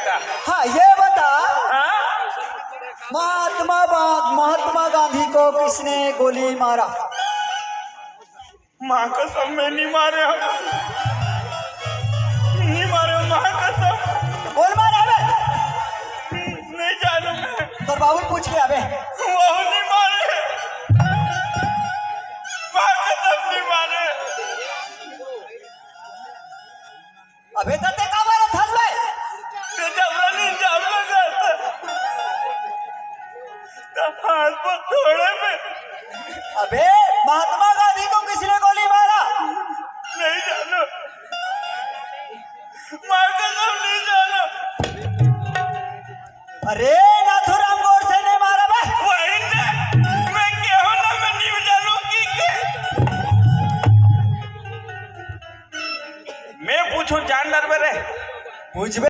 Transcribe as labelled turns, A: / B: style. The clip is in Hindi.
A: जानता।
B: हाँ ये बता,
A: हाँ?
B: महात्मा गांधी को किसने गोली मारा?
A: माँ कसम में नहीं मारे हम, नहीं मारे माँ कसम।
B: बोल मारा बे,
A: नहीं जानू मैं।
B: तो बाबू पूछ के अबे।
A: वो नहीं मारे, माँ कसम नहीं मारे।
B: अबे तो ते का मारा था बे?
A: तो जबरा नहीं जाम लगा था, तो हाथ पर थोड़े में।
B: अबे महात्मा गांधी को किसने गोली मारा?
A: नहीं जानो, माँ कसम नहीं जानो।
B: अरे